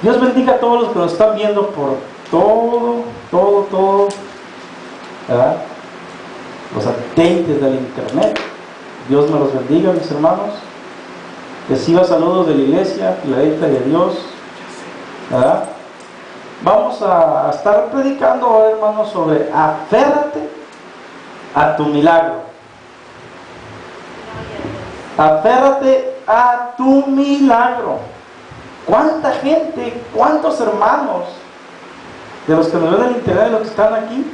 Dios bendiga a todos los que nos están viendo por todo, ¿verdad? Los satélites del internet. Dios me los bendiga, mis hermanos. Reciba saludos de la iglesia, Filadelfia de Dios, ¿verdad? Vamos a estar predicando, hermanos, sobre aférrate a tu milagro. Aférrate a tu milagro. ¿Cuánta gente, cuántos hermanos de los que nos ven en el internet, de los que están aquí,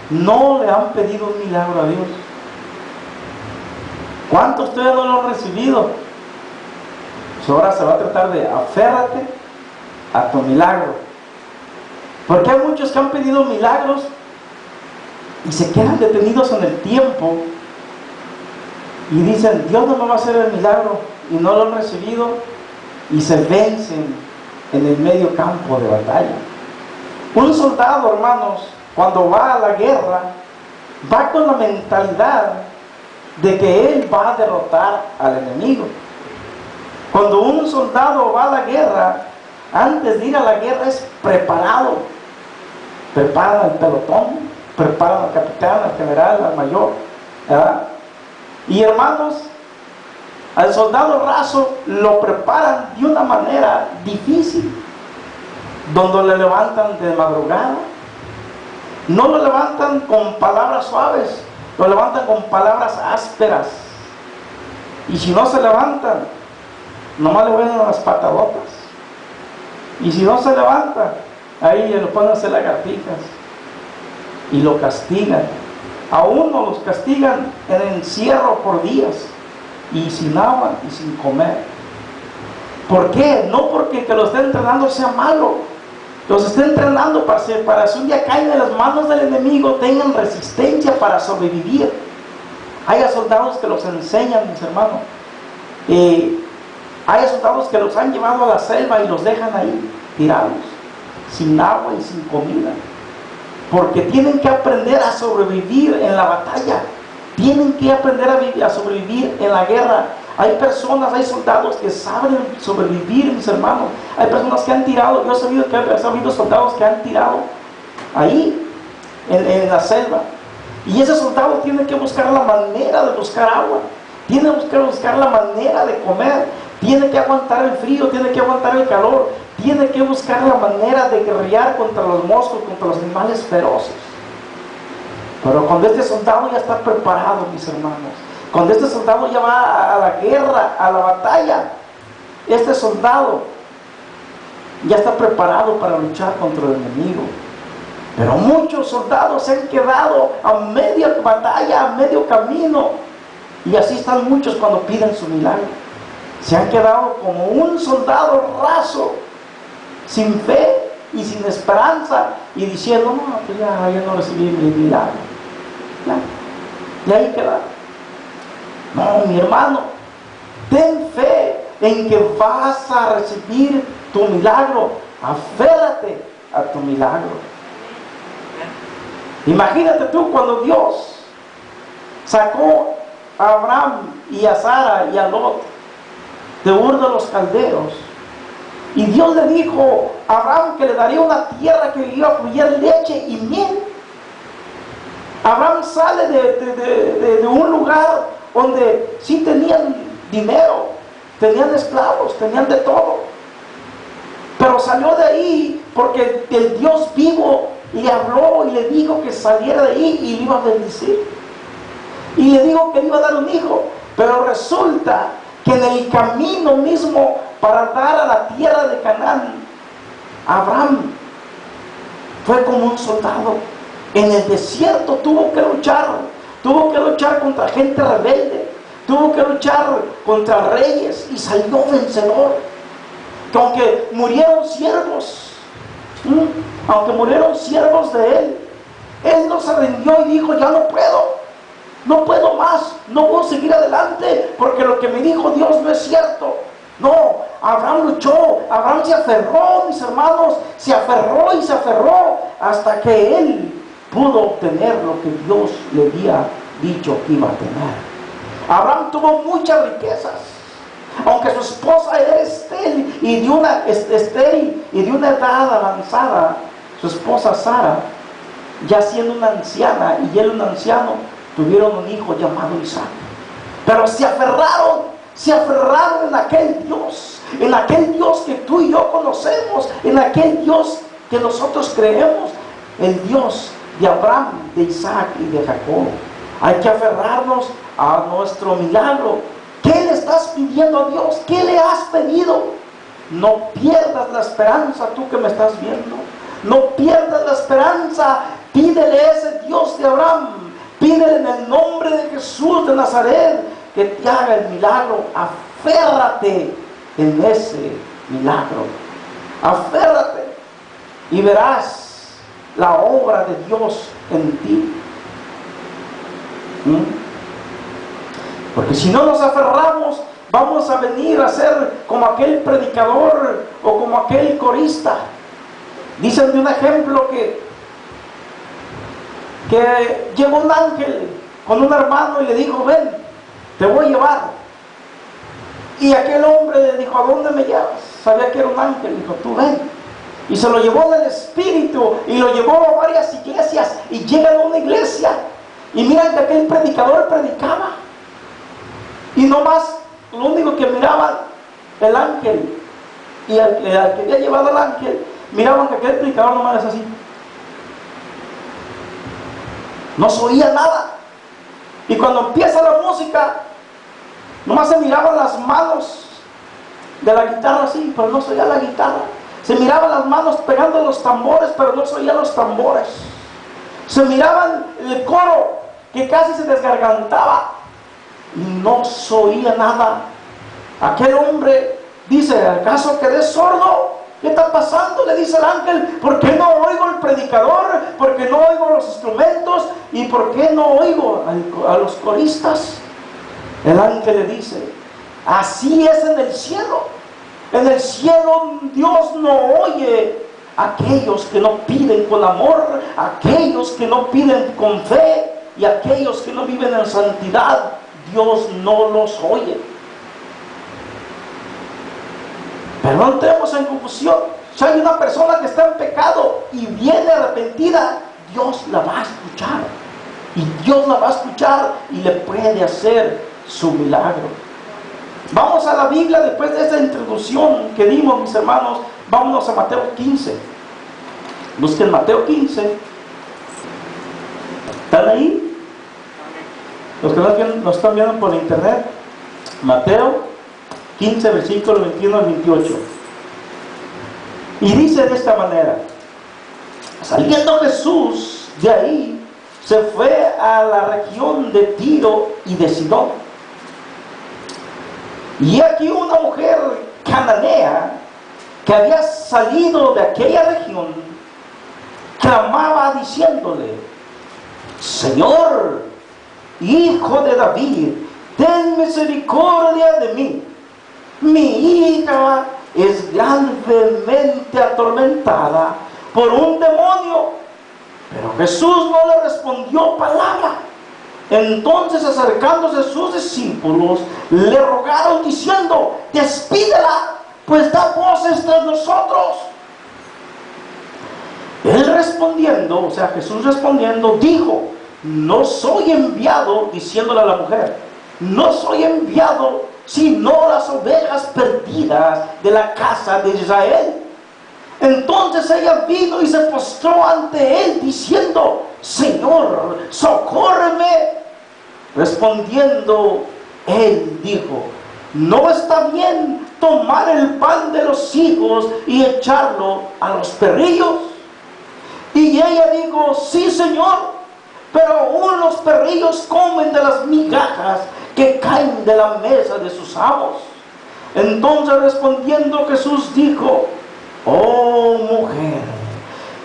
no le han pedido un milagro a Dios? ¿Cuántos todavía no lo han recibido? Pues ahora se va a tratar de aférrate a tu milagro. Porque hay muchos que han pedido milagros y se quedan detenidos en el tiempo y dicen, Dios no me va a hacer el milagro, y no lo han recibido, y se vencen en el medio campo de batalla. Un soldado, hermanos, cuando va a la guerra, va con la mentalidad de que él va a derrotar al enemigo. Cuando un soldado va a la guerra, antes de ir a la guerra es preparado. Preparan al pelotón, preparan al capitán, al general, al mayor, ¿verdad? Y hermanos, al soldado raso lo preparan de una manera difícil, donde le levantan de madrugada. No lo levantan con palabras suaves, lo levantan con palabras ásperas. Y si no se levantan, nomás le ven las patadotas. Y si no se levanta, ahí le ponen a hacer lagartijas y lo castigan. A uno los castigan en encierro por días, y sin agua y sin comer. ¿Por qué? No porque que lo esté entrenando sea malo. Los está entrenando para si un día caen en las manos del enemigo, tengan resistencia para sobrevivir. Hay soldados que los enseñan, mis hermanos. Hay soldados que los han llevado a la selva y los dejan ahí tirados, sin agua y sin comida, porque tienen que aprender a sobrevivir en la batalla. Tienen que aprender a sobrevivir en la guerra. Hay personas, hay soldados que saben sobrevivir, mis hermanos. Hay personas que han tirado, yo he sabido que he sabido soldados que han tirado ahí en la selva, y ese soldado tiene que buscar la manera de buscar agua, tiene que buscar la manera de comer, tiene que aguantar el frío, tiene que aguantar el calor, tiene que buscar la manera de guerrear contra los moscos, contra los animales feroces. Pero cuando este soldado ya está preparado, mis hermanos, cuando este soldado ya va a la guerra, a la batalla, este soldado ya está preparado para luchar contra el enemigo. Pero muchos soldados se han quedado a media batalla, a medio camino, y así están muchos cuando piden su milagro. Se han quedado como un soldado raso, sin fe y sin esperanza, y diciendo, no, pues ya no recibí mi milagro. Y ahí queda. No, mi hermano, ten fe en que vas a recibir tu milagro. Aférrate a tu milagro. Imagínate tú cuando Dios sacó a Abraham y a Sara y a Lot de Ur de los Caldeos, y Dios le dijo a Abraham que le daría una tierra que iba a fluir leche y miel. Abraham sale de un lugar donde sí tenían dinero, tenían esclavos, tenían de todo, pero salió de ahí porque el Dios vivo le habló y le dijo que saliera de ahí y le iba a bendecir, y le dijo que le iba a dar un hijo. Pero resulta que en el camino mismo para dar a la tierra de Canaán, Abraham fue como un soldado. En el desierto tuvo que luchar contra gente rebelde, tuvo que luchar contra reyes, y salió vencedor. Que aunque murieron siervos, de él no se rindió y dijo, ya no puedo más, no puedo seguir adelante, porque lo que me dijo Dios no es cierto. No, Abraham luchó, Abraham se aferró, mis hermanos, se aferró hasta que él pudo obtener lo que Dios le había dicho que iba a tener. Abraham tuvo muchas riquezas, Aunque su esposa era estéril y de una edad avanzada, su esposa Sara, ya siendo una anciana y él un anciano, tuvieron un hijo llamado Isaac. Pero se aferraron en aquel Dios que tú y yo conocemos, en aquel Dios que nosotros creemos, el Dios de Abraham, de Isaac y de Jacob. Hay que aferrarnos a nuestro milagro. ¿Qué le estás pidiendo a Dios? ¿Qué le has pedido? No pierdas la esperanza, tú que me estás viendo. No pierdas la esperanza. Pídele a ese Dios de Abraham. Pídele en el nombre de Jesús de Nazaret que te haga el milagro. Aférrate en ese milagro. Aférrate y verás la obra de Dios en ti. Porque si no nos aferramos, vamos a venir a ser como aquel predicador o como aquel corista. Dicen de un ejemplo que llegó un ángel con un hermano y le dijo: ven, te voy a llevar. Y aquel hombre le dijo: ¿a dónde me llevas? Sabía que era un ángel. Dijo: tú ven. Y se lo llevó en el espíritu y lo llevó a varias iglesias. Y llega a una iglesia y miran que aquel predicador predicaba. Y nomás, lo único que miraban el ángel y al que había llevado al ángel, miraban que aquel predicador nomás es así. No se oía nada. Y cuando empieza la música, nomás se miraban las manos de la guitarra así, pero no se oía la guitarra. Se miraban las manos pegando los tambores, pero no se oían los tambores. Se miraban el coro que casi se desgargantaba y no se oía nada. Aquel hombre dice: ¿acaso quedé sordo? ¿Qué está pasando? Le dice el ángel: ¿por qué no oigo al predicador? ¿Por qué no oigo los instrumentos? ¿Y por qué no oigo a los coristas? El ángel le dice: así es en el cielo. En el cielo Dios no oye a aquellos que no piden con amor, a aquellos que no piden con fe y a aquellos que no viven en santidad. Dios no los oye. Pero no entremos en confusión. Si hay una persona que está en pecado y viene arrepentida, Dios la va a escuchar. Y Dios la va a escuchar y le puede hacer su milagro. Vamos a la Biblia después de esta introducción que dimos, mis hermanos. Vámonos a Mateo 15. Busquen Mateo 15. ¿Están ahí? Los que nos están viendo por internet. Mateo 15, versículo 21 al 28. Y dice de esta manera: saliendo Jesús de ahí, se fue a la región de Tiro y de Sidón. Y aquí una mujer cananea que había salido de aquella región clamaba diciéndole: Señor, Hijo de David, ten misericordia de mí. Mi hija es gravemente atormentada por un demonio. Pero Jesús no le respondió palabra. Entonces, acercándose a sus discípulos, le rogaron diciendo: despídela, pues da voces tras nosotros. Él respondiendo, o sea, Jesús respondiendo, dijo: no soy enviado, diciéndole a la mujer, no soy enviado sino las ovejas perdidas de la casa de Israel. Entonces ella vino y se postró ante él diciendo: Señor, socórreme. Respondiendo él dijo: no está bien tomar el pan de los hijos y echarlo a los perrillos. Y ella dijo: sí, Señor, pero aún los perrillos comen de las migajas que caen de la mesa de sus amos. Entonces respondiendo Jesús dijo: oh mujer,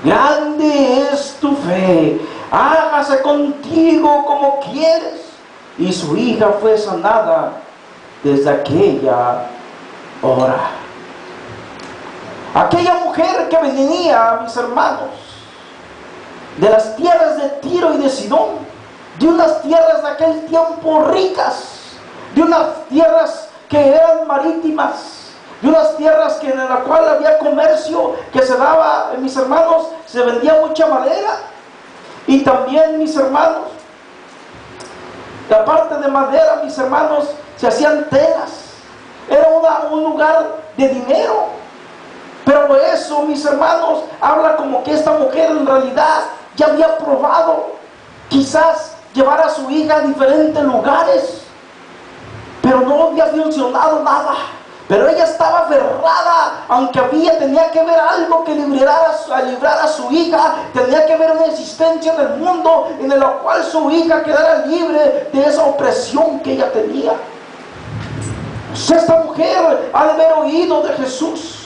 grande es tu fe, hágase contigo como quieres. Y su hija fue sanada desde aquella hora. Aquella mujer que venía, mis hermanos, de las tierras de Tiro y de Sidón, de unas tierras de aquel tiempo ricas, de unas tierras que eran marítimas, de unas tierras que en la cual había comercio que se daba, mis hermanos, se vendía mucha madera. Y también, mis hermanos, la parte de madera, mis hermanos, se hacían telas. Era un lugar de dinero. Pero eso, mis hermanos, habla como que esta mujer en realidad ya había probado quizás llevar a su hija a diferentes lugares, pero no había funcionado nada. Pero ella estaba aferrada, aunque tenía que ver algo que librar a su hija, tenía que ver una existencia en el mundo en la cual su hija quedara libre de esa opresión que ella tenía. Pues esta mujer ha de haber oído de Jesús,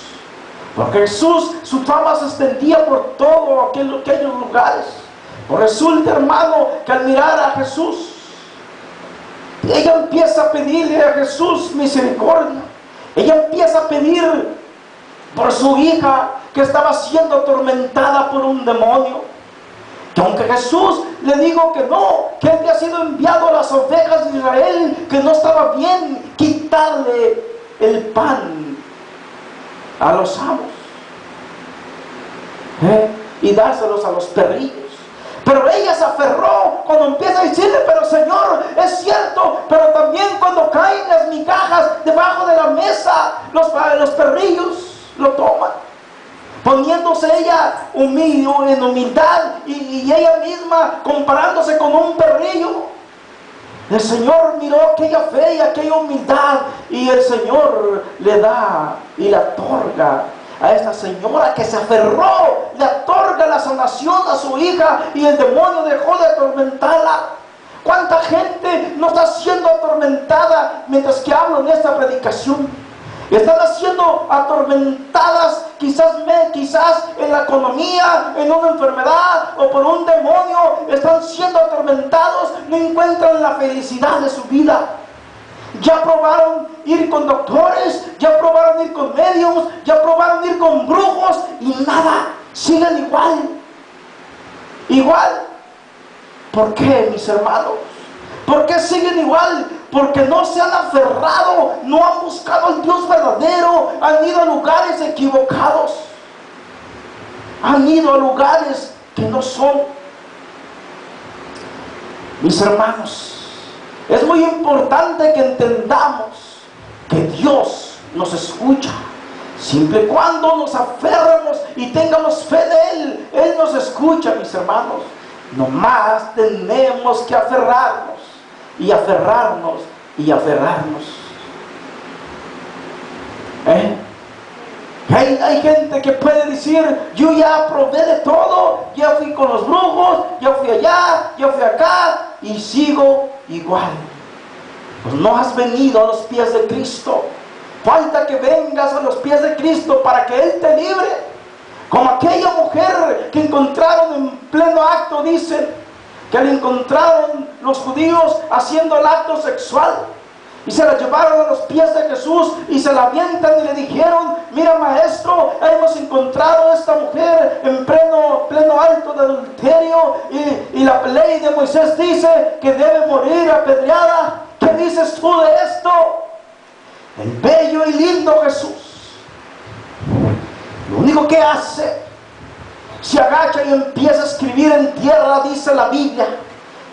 porque Jesús, su fama se extendía por todos aquellos lugares. Pues resulta, hermano, que al mirar a Jesús, ella empieza a pedirle a Jesús misericordia. Ella empieza a pedir por su hija que estaba siendo atormentada por un demonio. Que aunque Jesús le dijo que no, que él había sido enviado a las ovejas de Israel, que no estaba bien quitarle el pan a los amos y dárselos a los perrillos. Pero ella se aferró cuando empieza a decirle: pero Señor, es cierto, pero también cuando caen las migajas debajo de la mesa, los perrillos lo toman. Poniéndose ella en humildad y ella misma comparándose con un perrillo. El Señor miró aquella fe y aquella humildad, y el Señor le da y le otorga a esta señora que se aferró, le otorga la sanación a su hija, y el demonio dejó de atormentarla. ¿Cuánta gente no está siendo atormentada mientras que hablo en esta predicación? Están siendo atormentadas quizás en la economía, en una enfermedad o por un demonio. Están siendo atormentados, no encuentran la felicidad de su vida. Ya probaron ir con doctores, ya probaron ir con médicos, ya probaron ir con brujos y nada, siguen igual. ¿Por qué, mis hermanos? ¿Por qué siguen igual? Porque no se han aferrado, no han buscado al Dios verdadero, han ido a lugares equivocados, han ido a lugares que no son. Mis hermanos, es muy importante que entendamos que Dios nos escucha, siempre y cuando nos aferremos y tengamos fe de Él. Él nos escucha, mis hermanos. Nomás tenemos que aferrarnos y aferrarnos y aferrarnos. Hay gente que puede decir: yo ya probé de todo, ya fui con los brujos, ya fui allá, ya fui acá, y sigo igual. Pues no has venido a los pies de Cristo. Falta que vengas a los pies de Cristo para que Él te libre. Como aquella mujer que encontraron en pleno acto, dicen que le encontraron los judíos haciendo el acto sexual, y se la llevaron a los pies de Jesús y se la avientan y le dijeron: mira, maestro, hemos encontrado a esta mujer en pleno acto de adulterio, y la ley de Moisés dice que debe morir apedreada. ¿Qué dices tú de esto? El bello y lindo Jesús, lo único que hace, se agacha y empieza a escribir en tierra, dice la Biblia.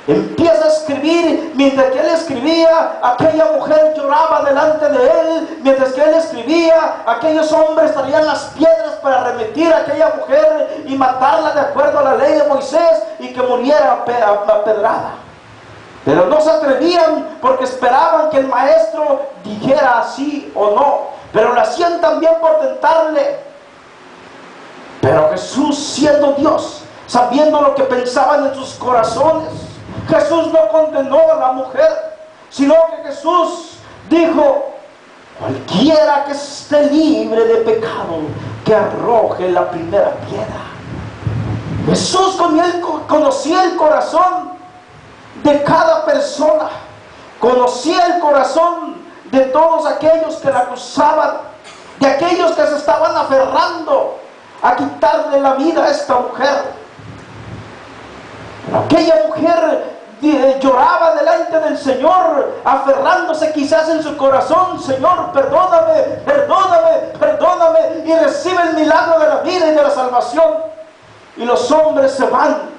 Empieza a escribir. Mientras que él escribía, aquella mujer lloraba delante de él. Mientras que él escribía, aquellos hombres traían las piedras para arremetir a aquella mujer y matarla de acuerdo a la ley de Moisés, y que muriera apedrada. Pero no se atrevían porque esperaban que el maestro dijera así o no, pero lo hacían también por tentarle. Pero Jesús, siendo Dios, sabiendo lo que pensaban en sus corazones, Jesús no condenó a la mujer, sino que Jesús dijo: cualquiera que esté libre de pecado, que arroje la primera piedra. Jesús conocía el corazón de cada persona, conocía el corazón de todos aquellos que la acusaban, de aquellos que se estaban aferrando a quitarle la vida a esta mujer. Pero aquella mujer lloraba delante del Señor, aferrándose quizás en su corazón: Señor, perdóname, perdóname, perdóname, y recibe el milagro de la vida y de la salvación. Y los hombres se van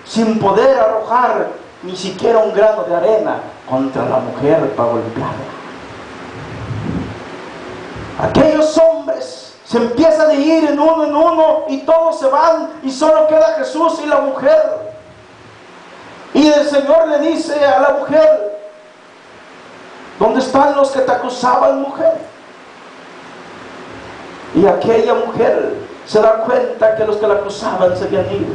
sin poder arrojar ni siquiera un grano de arena contra la mujer para golpearla. Aquellos hombres se empiezan a ir en uno y todos se van, y solo queda Jesús y la mujer. Y el Señor le dice a la mujer: ¿dónde están los que te acusaban, mujer? Y aquella mujer se da cuenta que los que la acusaban se habían ido.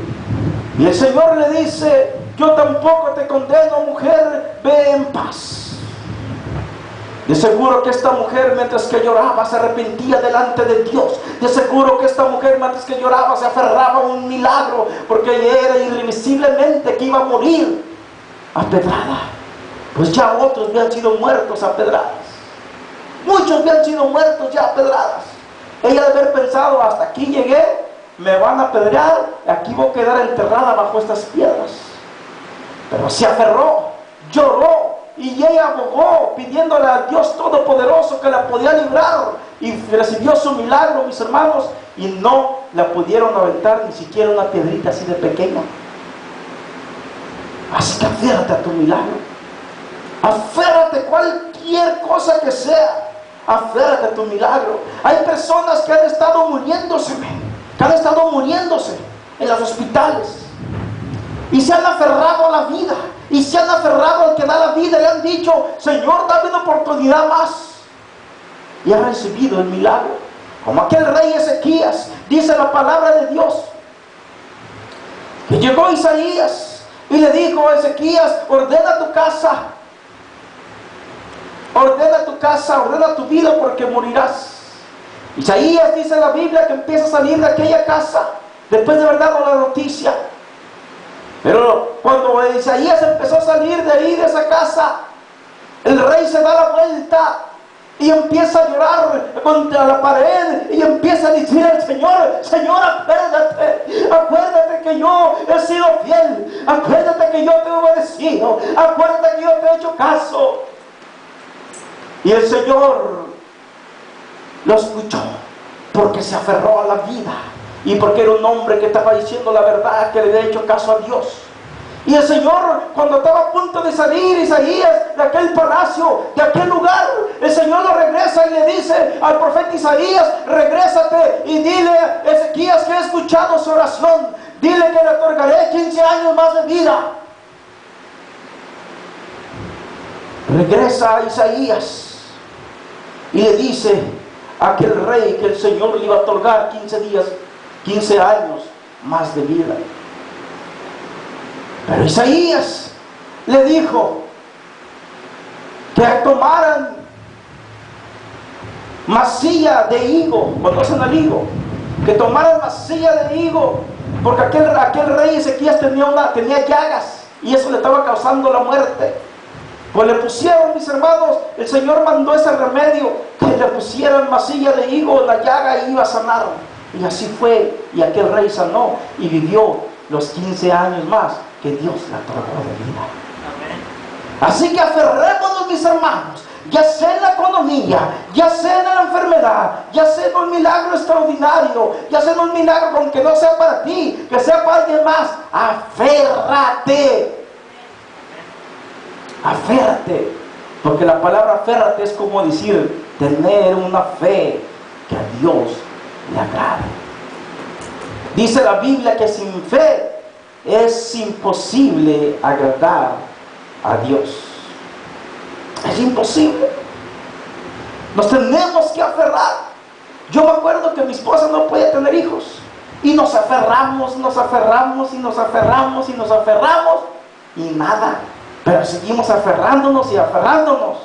Y el Señor le dice: yo tampoco te condeno, mujer, ve en paz. De seguro que esta mujer, mientras que lloraba, se arrepentía delante de Dios. De seguro que esta mujer, mientras que lloraba, se aferraba a un milagro, porque ella era irremisiblemente que iba a morir apedrada. Pues ya otros habían sido muertos a pedradas. Muchos habían sido muertos ya a pedradas. Ella debe haber pensado: hasta aquí llegué, me van a apedrear, aquí voy a quedar enterrada bajo estas piedras. Pero se aferró, lloró, y ella abogó, pidiéndole a Dios Todopoderoso que la podía librar, y recibió su milagro, mis hermanos, y no la pudieron aventar ni siquiera una piedrita así de pequeña. Así que aférrate a tu milagro, aférrate cualquier cosa que sea, aférrate a tu milagro. Hay personas que han estado muriéndose en los hospitales, y se han aferrado a la vida, y se han aferrado al que da la vida, y le han dicho: Señor, dame una oportunidad más, y han recibido el milagro. Como aquel rey Ezequías, dice la palabra de Dios, que llegó Isaías y le dijo a Ezequías: ordena tu casa, ordena tu vida, porque morirás. Isaías, dice la Biblia, que empieza a salir de aquella casa después de haber dado la noticia. Pero cuando Isaías empezó a salir de ahí, de esa casa, el rey se da la vuelta y empieza a llorar contra la pared, y empieza a decir al Señor: Señor, acuérdate que yo he sido fiel, acuérdate que yo te he obedecido, acuérdate que yo te he hecho caso. Y el Señor lo escuchó, porque se aferró a la vida, y porque era un hombre que estaba diciendo la verdad, que le había hecho caso a Dios. Y el Señor, cuando estaba a punto de salir Isaías de aquel palacio, de aquel lugar, el Señor lo regresa y le dice al profeta Isaías: regrésate y dile a Ezequías que he escuchado su oración, dile que le otorgaré 15 años más de vida. Regresa a Isaías y le dice a aquel rey que el Señor le iba a otorgar 15 años más de vida. Pero Isaías le dijo que tomaran masilla de higo. ¿Conocen al higo? Que tomaran masilla de higo, porque aquel rey Ezequías tenía llagas, y eso le estaba causando la muerte. Pues le pusieron, mis hermanos, el Señor mandó ese remedio, que le pusieran masilla de higo en la llaga y iba a sanar. Y así fue, y aquel rey sanó y vivió los 15 años más que Dios le otorgó de vida. Amén. Así que aferrémonos, mis hermanos, ya sea en la economía, ya sea en la enfermedad, ya sea en un milagro extraordinario, ya sea en un milagro aunque no sea para ti, que sea para alguien más. Aférrate, aférrate, porque la palabra aférrate es como decir tener una fe que a Dios le agrade. Dice la Biblia que sin fe es imposible agradar a Dios. Es imposible. Nos tenemos que aferrar. Yo me acuerdo que mi esposa no podía tener hijos, y nos aferramos y nada. Pero seguimos aferrándonos y aferrándonos,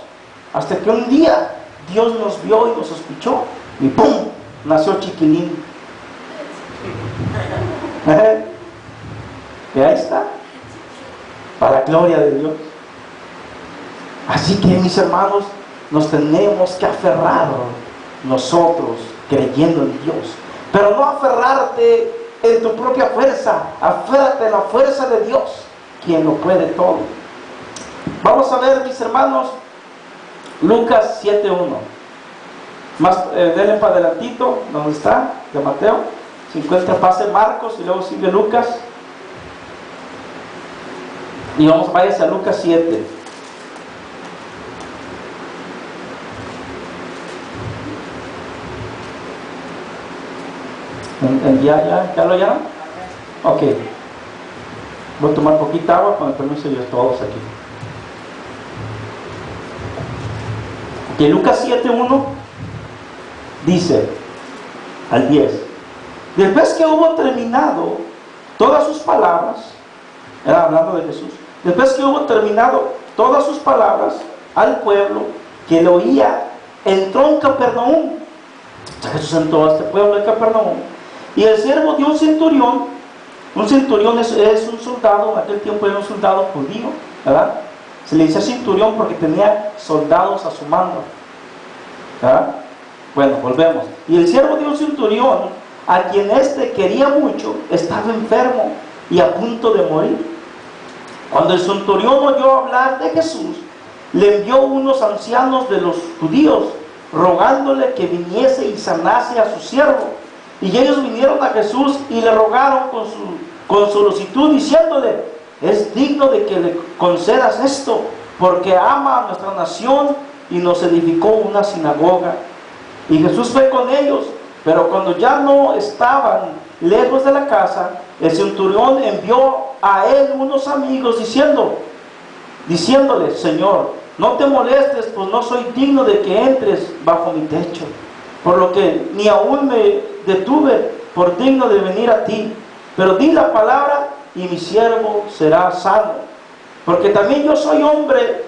hasta que un día Dios nos vio y nos escuchó, y ¡pum!, nació Chiquilín. Y ahí está, para la gloria de Dios. Así que, mis hermanos, nos tenemos que aferrar nosotros, creyendo en Dios. Pero no aferrarte en tu propia fuerza, aférrate en la fuerza de Dios, quien lo puede todo. Vamos a ver, mis hermanos, Lucas 7:1. Denle para adelantito, donde está, de Mateo. Se encuentra, pase Marcos y luego sigue Lucas. Y váyase a Lucas 7. ¿Ya lo hallaron? Ok. Voy a tomar poquita agua con el permiso de todos aquí. Que Lucas 7:1 dice al 10: después que hubo terminado todas sus palabras, era hablando de Jesús, después que hubo terminado todas sus palabras al pueblo que le oía, entró en Capernaum. Jesús entró a este pueblo de Capernaum, y el siervo de un centurión es un soldado, en aquel tiempo era un soldado judío, ¿verdad? Se le dice centurión porque tenía soldados a su mando, ¿verdad? Bueno, volvemos. Y el siervo de un centurión, a quien éste quería mucho, estaba enfermo y a punto de morir. Cuando el centurión oyó hablar de Jesús, le envió unos ancianos de los judíos, rogándole que viniese y sanase a su siervo. Y ellos vinieron a Jesús y le rogaron con solicitud, diciéndole: es digno de que le concedas esto, porque ama a nuestra nación y nos edificó una sinagoga. Y Jesús fue con ellos, pero cuando ya no estaban lejos de la casa, el centurión envió a él unos amigos diciéndole: Señor, no te molestes, pues no soy digno de que entres bajo mi techo, por lo que ni aún me detuve por digno de venir a ti, pero di la palabra y mi siervo será sano, porque también yo soy hombre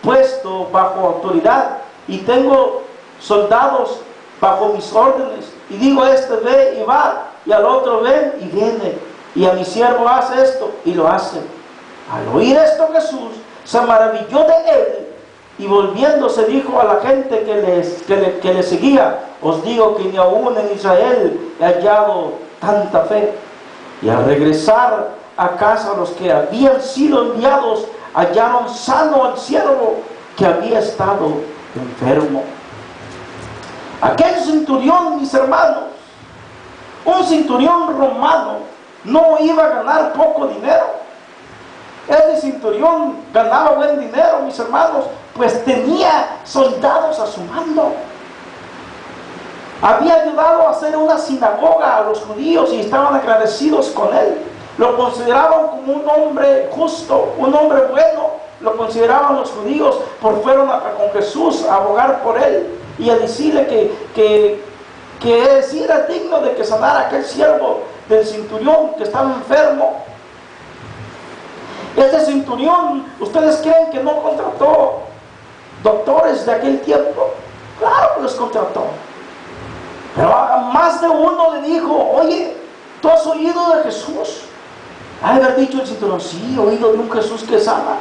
puesto bajo autoridad, y tengo soldados bajo mis órdenes, y digo a este: ve y va, y al otro: ven y viene, y a mi siervo: hace esto, y lo hace. Al oír esto, Jesús se maravilló de él, y volviéndose dijo a la gente que le seguía: os digo que ni aún en Israel he hallado tanta fe. Y al regresar a casa, los que habían sido enviados hallaron sano al siervo que había estado enfermo. Aquel centurión, mis hermanos, un centurión romano, no iba a ganar poco dinero. Ese centurión ganaba buen dinero, mis hermanos, pues tenía soldados a su mando. Había ayudado a hacer una sinagoga a los judíos y estaban agradecidos con él. Lo consideraban como un hombre justo, un hombre bueno. Lo consideraban los judíos, porque fueron con Jesús a abogar por él y a decirle que era digno de que sanara a aquel siervo del centurión que estaba enfermo. Este centurión, ¿ustedes creen que no contrató doctores de aquel tiempo? Claro que los contrató. Pero a más de uno le dijo: oye, ¿tú has oído de Jesús? Ha de haber dicho el centurión: sí, he oído de un Jesús que sana.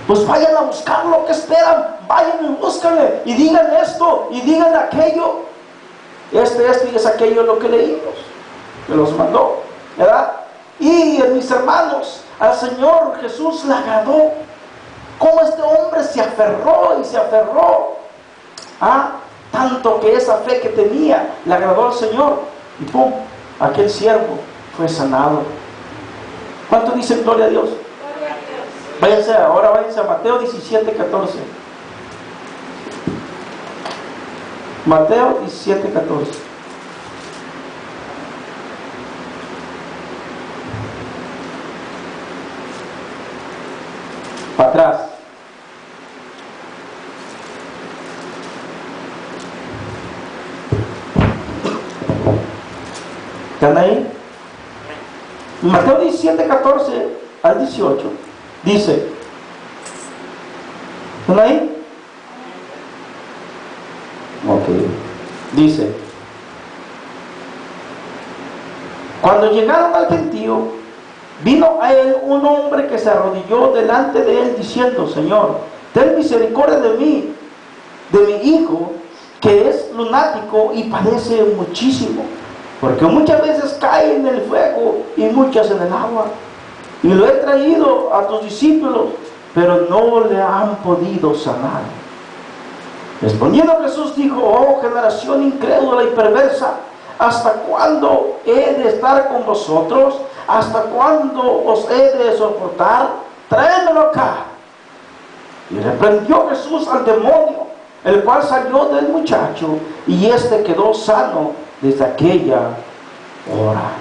Pues vayan a buscarlo, ¿qué esperan? Vayan y búscanle, y digan esto, y digan aquello. Esto y es aquello lo que leímos, que los mandó, ¿verdad? Y mis hermanos, al Señor Jesús le agradó cómo este hombre se aferró y se aferró, tanto que esa fe que tenía le agradó al Señor, y ¡pum!, aquel siervo fue sanado. ¿Cuánto dicen gloria a Dios? Váyanse a Mateo 17:14. Mateo 17:14. Para atrás. ¿Están ahí? Mateo 17:14 al 18 dice, ¿están ahí? Ok. Dice: cuando llegaron al gentío, vino a él un hombre que se arrodilló delante de él diciendo: Señor, ten misericordia de mí, de mi hijo, que es lunático y padece muchísimo, porque muchas veces cae en el fuego y muchas en el agua. Y lo he traído a tus discípulos, pero no le han podido sanar. Respondiendo Jesús dijo: oh generación incrédula y perversa, ¿hasta cuándo he de estar con vosotros? ¿Hasta cuándo os he de soportar? Tráemelo acá. Y reprendió Jesús al demonio, el cual salió del muchacho, y éste quedó sano desde aquella hora.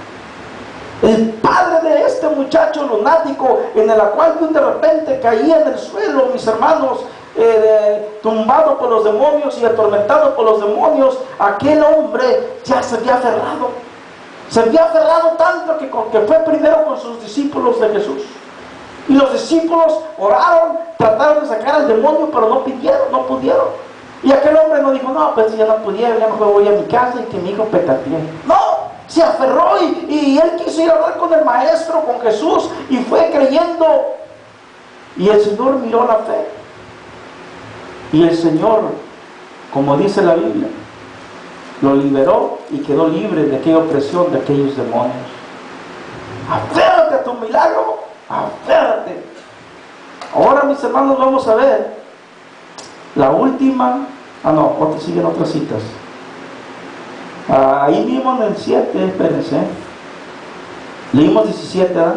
El padre de este muchacho lunático, en el cual de repente caía en el suelo, mis hermanos, tumbado por los demonios y atormentado por los demonios, aquel hombre ya se había aferrado. Se había aferrado tanto que fue primero con sus discípulos de Jesús. Y los discípulos oraron, trataron de sacar al demonio, pero no pudieron. Y aquel hombre no dijo: no, pues si ya no pudiera, ya mejor voy a mi casa y que mi hijo petatee. No, se aferró y él quiso ir a hablar con el maestro, con Jesús, y fue creyendo. Y el Señor miró la fe. Y el Señor, como dice la Biblia, lo liberó y quedó libre de aquella opresión, de aquellos demonios. Aférrate a tu milagro, aférrate. Ahora, mis hermanos, vamos a ver la última. Siguen otras citas. Ahí mismo en el 7, espérense. Leímos 17, ¿verdad?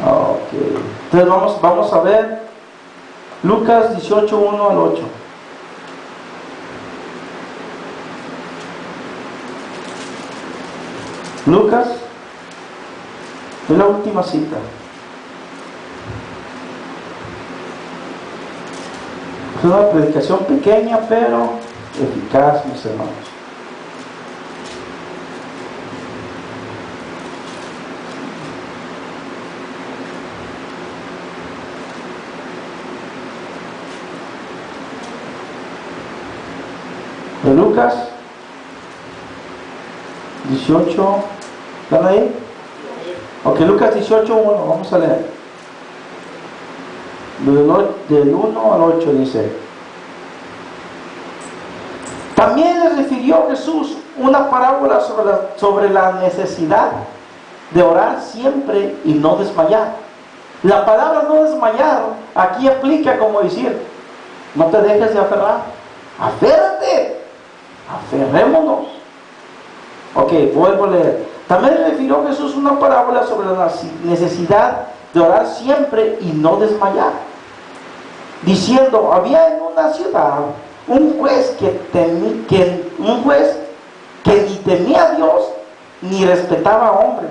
Ok. Entonces vamos a ver Lucas 18, 1 al 8. Lucas, es la última cita. Es una predicación pequeña, pero eficaz, mis hermanos. De Lucas 18, ¿están ahí? Ok, Lucas 18, 1, vamos a leer. Del 1 al 8 dice: también les refirió Jesús una parábola sobre la necesidad de orar siempre y no desmayar. La palabra no desmayar aquí aplica como decir: no te dejes de aferrar, aférrate, aferrémonos. Ok, vuelvo a leer. También le refirió Jesús una parábola sobre la necesidad de orar siempre y no desmayar, diciendo: había en una ciudad un juez que ni temía a Dios ni respetaba a hombre.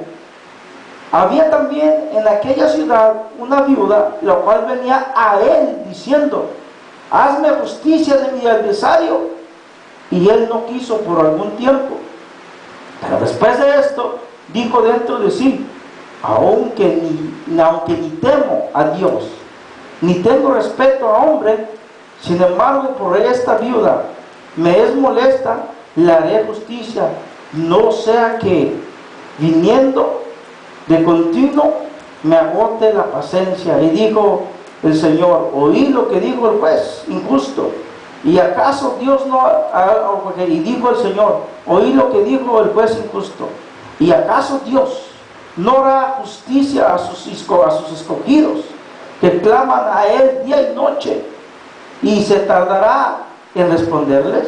Había también en aquella ciudad una viuda, la cual venía a él diciendo: hazme justicia de mi adversario. Y él no quiso por algún tiempo. Pero después de esto, dijo dentro de sí: aunque ni temo a Dios, ni tengo respeto a hombre, sin embargo, por esta viuda me es molesta, le haré justicia, no sea que, viniendo de continuo, me agote la paciencia. Y dijo el Señor: oí lo que dijo el juez injusto. ¿Y acaso Dios no? Y dijo el Señor: oí lo que dijo el juez injusto. ¿Y acaso Dios no hará justicia a sus escogidos, que claman a Él día y noche, y se tardará en responderles?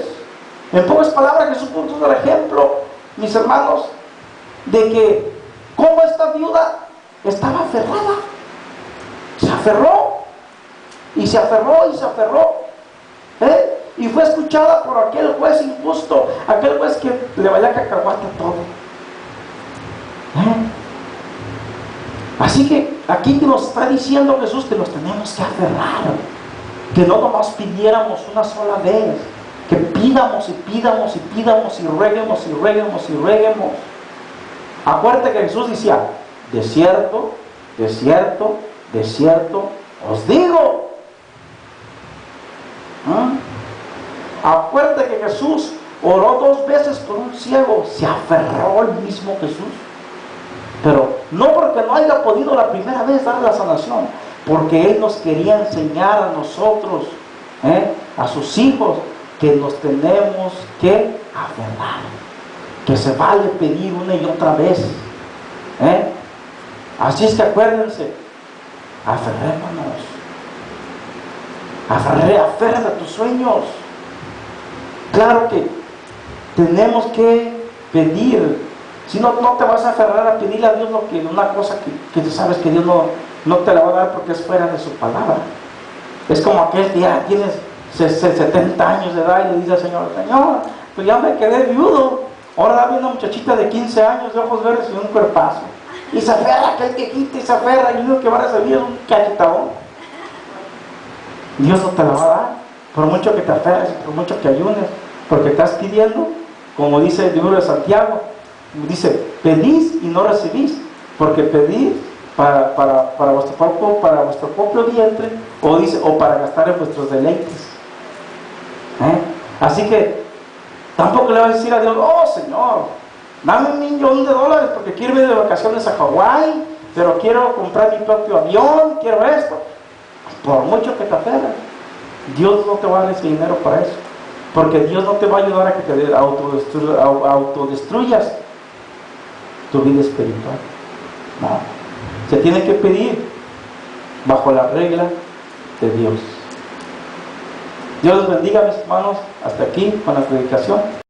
En pocas palabras, Jesús puso el ejemplo, mis hermanos, de que cómo esta viuda estaba aferrada. Se aferró, y se aferró, y se aferró. Y fue escuchada por aquel juez injusto, aquel juez que le valía cacahuate todo. Así que aquí nos está diciendo Jesús que nos tenemos que aferrar, que no nomás pidiéramos una sola vez, que pidamos y pidamos y pidamos y rueguemos y rueguemos y rueguemos. Acuérdate que Jesús decía: de cierto, de cierto, de cierto os digo. Acuérdate que Jesús oró 2 veces por un ciego. Se aferró el mismo Jesús, pero no porque no haya podido la primera vez dar la sanación, porque Él nos quería enseñar a nosotros, a sus hijos, que nos tenemos que aferrar, que se vale pedir una y otra vez. Así es que acuérdense, Aferrémonos. Aférrate a tus sueños. Claro que tenemos que pedir. Si no, no te vas a aferrar a pedirle a Dios una cosa que tú sabes que Dios no te la va a dar porque es fuera de su palabra. Es como aquel que ya tienes 70 años de edad y le dice al Señor, Señor, pues ya me quedé viudo. Ahora dame una muchachita de 15 años de ojos verdes y un cuerpazo. Y se aferra aquel viejito y se aferra y lo único que va a recibir es un cachetadón. Dios no te la va a dar, por mucho que te aferres, por mucho que ayunes, porque estás pidiendo, como dice el libro de Santiago, dice, pedís y no recibís, porque pedís para vuestro propio vientre, o dice, o para gastar en vuestros deleites. Así que tampoco le vas a decir a Dios, oh Señor, dame $1,000,000 porque quiero ir de vacaciones a Hawái, pero quiero comprar mi propio avión, quiero esto. Por mucho que te aferres, Dios no te va a dar ese dinero para eso, porque Dios no te va a ayudar a que te autodestruyas tu vida espiritual. No, se tiene que pedir bajo la regla de Dios. Dios los bendiga, mis hermanos. Hasta aquí con la predicación.